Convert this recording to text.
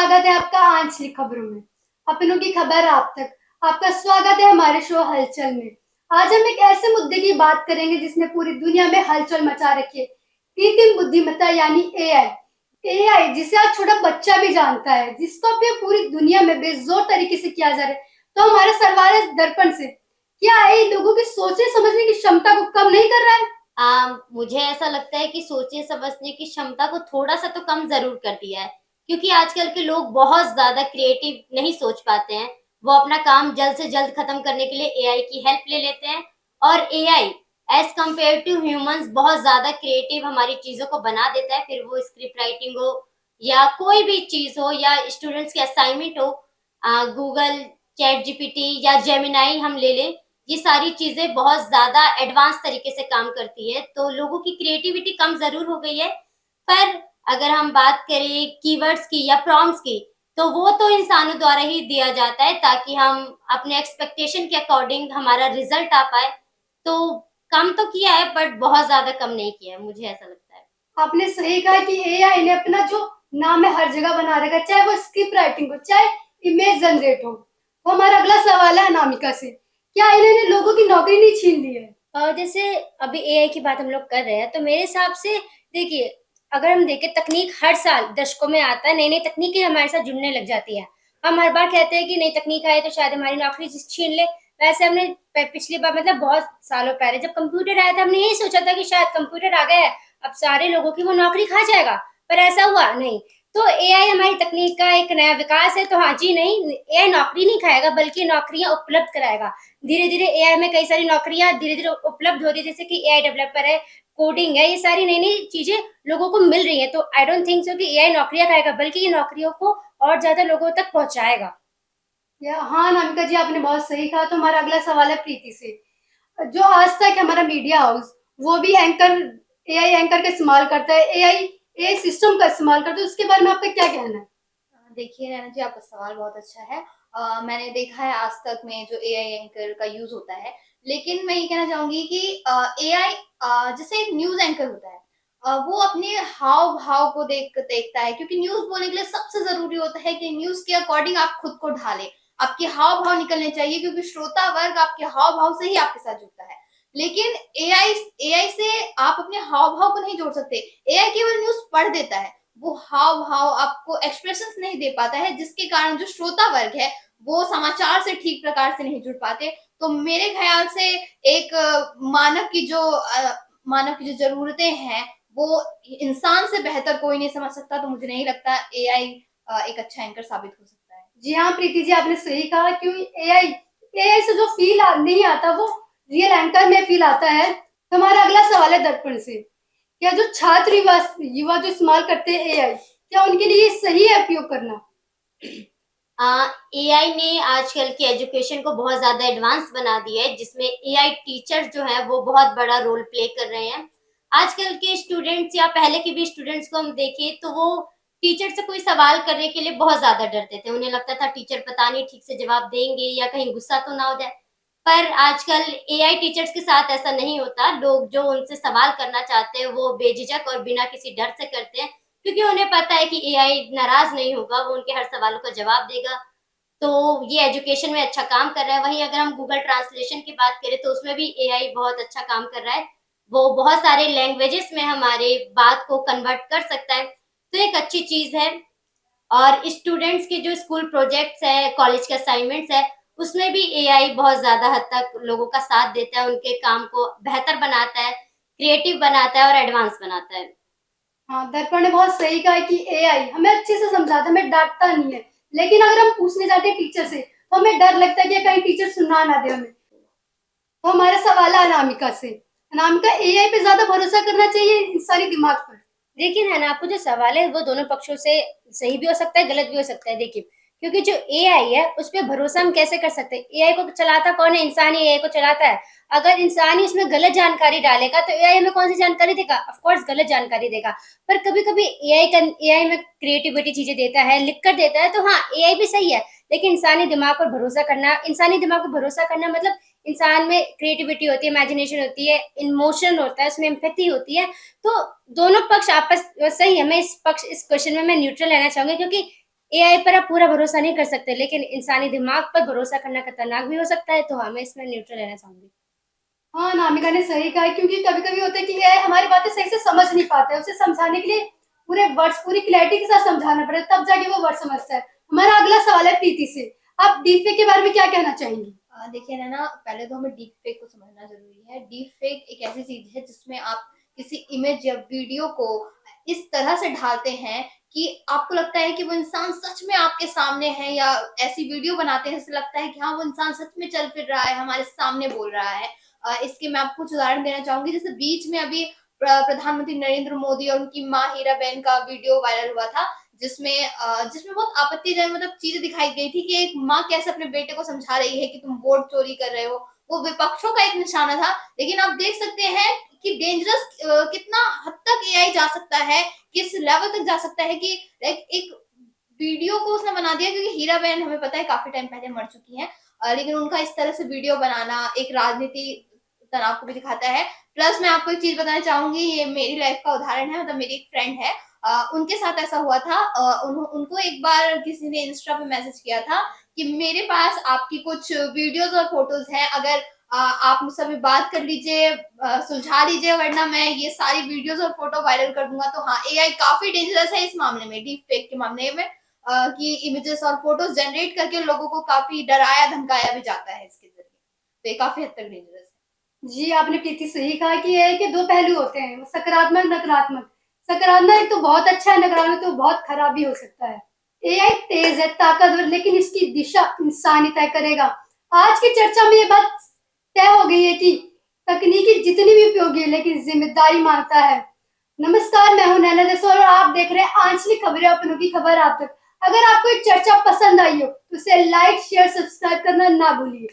स्वागत है आपका आंचलिक खबरों में। अपनों की खबर आप तक। आपका स्वागत है हमारे शो हलचल में। आज हम एक ऐसे मुद्दे की बात करेंगे जिसने पूरी दुनिया में हलचल मचा रखी है। कृत्रिम बुद्धिमत्ता यानी एआई। एआई जिसे आज छोटा बच्चा भी जानता है, जिसका उपयोग पूरी दुनिया में बेजोर तरीके से किया जा रहा है। तो हमारे सवाल है दर्पण से, क्या एआई लोगों की सोचने समझने की क्षमता को कम नहीं कर रहा है? मुझे ऐसा लगता है कि सोचने समझने की क्षमता को थोड़ा-सा तो कम ज़रूर कर दिया है, क्योंकि आजकल के लोग बहुत ज़्यादा क्रिएटिव नहीं सोच पाते हैं। वो अपना काम जल्द से जल्द खत्म करने के लिए एआई की हेल्प ले लेते हैं और AI as compare to humans बहुत ज़्यादा क्रिएटिव हमारी चीज़ों को बना देता है। फिर वो स्क्रिप्ट राइटिंग हो या कोई भी चीज़ हो या स्टूडेंट्स की असाइनमेंट हो, गूगल, चैट जीपीटी या जेमिनी हम ले लें, ये सारी चीज़ें बहुत ज़्यादा एडवांस तरीके से काम करती है, तो लोगों की क्रिएटिविटी कम ज़रूर हो गई है। पर अगर हम बात करें कीवर्ड्स की या प्रॉम्प्ट्स की, तो वो तो इंसानों द्वारा ही दिया जाता है ताकि हम अपने एक्सपेक्टेशन के अकॉर्डिंग हमारा रिज़ल्ट आ पाए। तो कम तो किया है बट बहुत ज़्यादा कम नहीं किया है, मुझे ऐसा लगता है। आपने सही कहा कि एआई ने अपना जो नाम है हर जगह बना रखा है, चाहे वो स्क्रिप्ट राइटिंग हो, चाहे इमेज जनरेट हो। तो हमारा अगला सवाल है अनामिका से, क्या इन्होंने लोगों की नौकरी नहीं छीन ली है? जैसे अभी एआई की बात हम लोग कर रहे हैं, तो मेरे हिसाब से देखिए, अगर हम देखें तकनीक हर साल दशकों में आता है, नई-नई तकनीकें हमारे साथ जुड़ने लग जाती है। हम हर बार कहते हैं कि नई तकनीक आए तो शायद हमारी नौकरी छीन ले। वैसे हमने पिछली बार मतलब बहुत सालों पहले जब कंप्यूटर आया था, हमने यही सोचा था कि शायद कंप्यूटर आ गया है, अब सारे लोगों की वो नौकरी खा जाएगा, पर ऐसा हुआ नहीं। तो एआई हमारी तकनीक का एक नया विकास है, तो हाँ जी नहीं, एआई नौकरी नहीं खाएगा बल्कि नौकरियाँ उपलब्ध कराएगा। धीरे-धीरे एआई में कई सारी नौकरियाँ धीरे-धीरे उपलब्ध हो रही है, जैसे कि एआई डेवलपर है, कोडिंग है, ये सारी नई-नई चीज़ें लोगों को मिल रही हैं। तो आई डोंट थिंक सो कि एआई नौकरियाँ खाएगा, बल्कि ये नौकरियों को और ज़्यादा लोगों तक पहुँचाएगा। या हाँ, अनामिका जी आपने बहुत सही कहा। तो हमारा अगला सवाल है प्रीति से। जो आज तक हमारा मीडिया हाउस, वो भी एंकर एआई एंकर का इस्तेमाल करता है, एआई एआई सिस्टम का इस्तेमाल करता है, उसके बारे में आपका क्या कहना है? देखिए नैना जी, आपका सवाल बहुत अच्छा है। मैंने देखा है आज तक में जो एआई एंकर का यूज़ होता है, लेकिन मैं ये कहना चाहूँगी कि एआई जैसे एक न्यूज़ एंकर होता है, वो अपने हाव-भाव को देखता है, क्योंकि न्यूज़ बोलने के लिए सबसे ज़रूरी होता है कि न्यूज़ के अकॉर्डिंग आप खुद को ढालें। आपके हाव-भाव निकलने चाहिए, क्योंकि श्रोता वर्ग आपके हाव-भाव से ही आपके साथ जुड़ता है। लेकिन एआई एआई से आप अपने हाव-भाव को नहीं जोड़ सकते। एआई केवल न्यूज़ पढ़ देता है। वो हाव-भाव आपको एक्सप्रेशंस नहीं दे पाता है, जिसके कारण जो श्रोता वर्ग है, वो समाचार से ठीक प्रकार से नहीं जुड़ पाते। तो मेरे ख़्याल से एक मानव की जो ज़रूरतें हैं, वो इंसान से बेहतर कोई नहीं समझ सकता, तो मुझे नहीं लगता एआई एक अच्छा एंकर साबित हो सकता है। जी हाँ, प्रीति जी आपने सही कहा। क्योंकि एआई एआई से जो फ़ील नहीं आता, वो रियल एंकर में फ़ील आता है। तो हमारा अगला सवाल है दर्पण से। क्या जो छात्र युवा युवा जो इस्तेमाल करते हैं एआई, क्या उनके लिए सही है उपयोग करना? एआई ने आजकल की एजुकेशन को बहुत ज़्यादा एडवांस बना दिया है, जिसमें एआई टीचर्स जो हैं, वो बहुत बड़ा रोल प्ले कर रहे हैं। आजकल के स्टूडेंट्स या पहले के भी स्टूडेंट्स को हम देखें, तो वो टीचर से कोई सवाल करने के लिए बहुत ज़्यादा डरते थे। उन्हें लगता था टीचर पता नहीं ठीक से जवाब देंगे या कहीं गुस्सा तो ना हो जाए। पर आजकल एआई टीचर्स के साथ ऐसा नहीं होता। लोग जो उनसे सवाल करना चाहते हैं, वो बेझिझक और बिना किसी डर से करते हैं, क्योंकि उन्हें पता है कि एआई नाराज़ नहीं होगा, वो उनके हर सवालों का जवाब देगा। तो ये एजुकेशन में अच्छा काम कर रहा है। वहीं अगर हम गूगल ट्रांसलेशन की बात करें, तो उसमें भी एआई बहुत अच्छा काम कर रहा है। वो बहुत सारे लैंग्वेजेस में हमारे बात को कन्वर्ट कर सकता है, तो एक अच्छी चीज़ है। और स्टूडेंट्स के जो स्कूल प्रोजेक्ट्स हैं, कॉलेज के असाइनमेंट्स हैं, उसमें भी एआई बहुत ज़्यादा हद तक लोगों का साथ देता है, उनके काम को बेहतर बनाता है, क्रिएटिव बनाता है और एडवांस बनाता है। हाँ, दर्पण ने बहुत सही कहा है कि एआई हमें अच्छे से समझाता है, हमें डाँटता नहीं है। लेकिन अगर हम पूछने जाते हैं टीचर से, तो हमें डर लगता है कि कहीं टीचर सुना ना दे हमें। तो हमारा सवाल है अनामिका से। अनामिका, एआई पे ज़्यादा भरोसा करना चाहिए इंसानी दिमाग पर? देखिए है ना, आपको जो सवाल है वो दोनों पक्षों से सही भी हो सकता है, गलत भी हो सकता है। देखिए, क्योंकि जो एआई है उस पे भरोसा हम कैसे कर सकते हैं? एआई को चलाता कौन है? इंसान ही एआई को चलाता है। अगर इंसान ही उसमें गलत जानकारी डालेगा तो एआई हमें कौन सी जानकारी देगा? ऑफ कोर्स गलत जानकारी देगा। पर कभी-कभी एआई में क्रिएटिविटी चीज़ें देता है, लिख कर देता है, तो हाँ, एआई भी सही है। लेकिन इंसानी दिमाग पर भरोसा करना मतलब इंसान में क्रिएटिविटी होती है, इमेजिनेशन होती है, इमोशन होता है, उसमें एम्पैथी होती है। तो दोनों पक्ष आपस सही है। मैं इस क्वेश्चन में मैं न्यूट्रल रहना चाहूँगी, क्योंकि एआई पर आप पूरा भरोसा नहीं कर सकते, लेकिन इंसानी दिमाग पर भरोसा करना खतरनाक भी हो सकता है, तो हाँ, मैं इसमें न्यूट्रल रहना चाहूँगी। हाँ, नामिका ने सही कहा है, क्योंकि कभी-कभी होता है कि एआई हमारी बातें सही से समझ नहीं पाता है। उसे समझाने के लिए पूरे वर्ड्स पूरी क्लैरिटी के साथ समझाना पड़ता है, तब जाके वो वर्ड समझता है। हमारा अगला सवाल है प्रीति से। आप डीपफेक के बारे में क्या कहना चाहेंगी? देखिए ना, पहले तो हमें डीप फेक को समझना जरूरी है। डीप फेक एक ऐसी चीज है जिसमें आप किसी इमेज या वीडियो को इस तरह से ढालते हैं कि आपको लगता है कि वो इंसान सच में आपके सामने है, या ऐसी वीडियो बनाते हैं जिससे लगता है कि हाँ, वो इंसान सच में चल फिर रहा है, हमारे सामने बोल रहा है। इसके मैं आपको कुछ उदाहरण देना चाहूंगी। जैसे बीच में अभी प्रधानमंत्री नरेंद्र मोदी और उनकी माँ हीराबेन का वीडियो वायरल हुआ था, जिसमें बहुत आपत्तिजनक मतलब चीजें दिखाई गई थी कि एक माँ कैसे अपने बेटे को समझा रही है कि तुम वोट चोरी कर रहे हो। वो विपक्षों का एक निशाना था। लेकिन आप देख सकते हैं कि डेंजरस कितना हद तक एआई जा सकता है, किस लेवल तक जा सकता है कि एक वीडियो को उसने बना दिया, क्योंकि हीरा बहन हमें पता है काफी टाइम पहले मर चुकी हैं। लेकिन उनका इस तरह से वीडियो बनाना एक राजनीति तनाव को भी दिखाता है। प्लस मैं आपको एक चीज बताना चाहूंगी, ये मेरी लाइफ का उदाहरण है। मतलब मेरी एक फ्रेंड है, उनके साथ ऐसा हुआ था। उनको एक बार किसी ने इंस्टा पे मैसेज किया था कि मेरे पास आपकी कुछ वीडियोस और फोटोज हैं, अगर आप मुझसे अभी बात कर लीजिए, सुलझा लीजिए, वरना मैं ये सारी वीडियोस और फोटो वायरल कर दूंगा। तो हाँ, एआई काफी डेंजरस है इस मामले में, डीप फेक के मामले में, कि इमेजेस और फोटोज जनरेट करके लोगों को काफी डराया धमकाया भी जाता है इसके जरिए। तो ये काफी हद तक डेंजरस है। जी, आपने प्रीति सही कहा कि एआई के 2 पहलू होते हैं, वो सकारात्मक, नकारात्मक। सकारात्मक तो बहुत अच्छा है, नकारात्मक तो बहुत खराब भी हो सकता है। एआई तेज है, ताकतवर, लेकिन इसकी दिशा इंसान ही तय करेगा। आज की चर्चा में ये बात तय हो गई है कि तकनीकी जितनी भी उपयोगी है, लेकिन जिम्मेदारी मांगता है। नमस्कार, मैं हूं नैना जसवाल और आप देख रहे हैं आंचलिक खबरें, अपनों की खबर आप तक। अगर आपको ये चर्चा पसंद आई हो, तो इसे लाइक, शेयर, सब्सक्राइब करना ना भूलिए।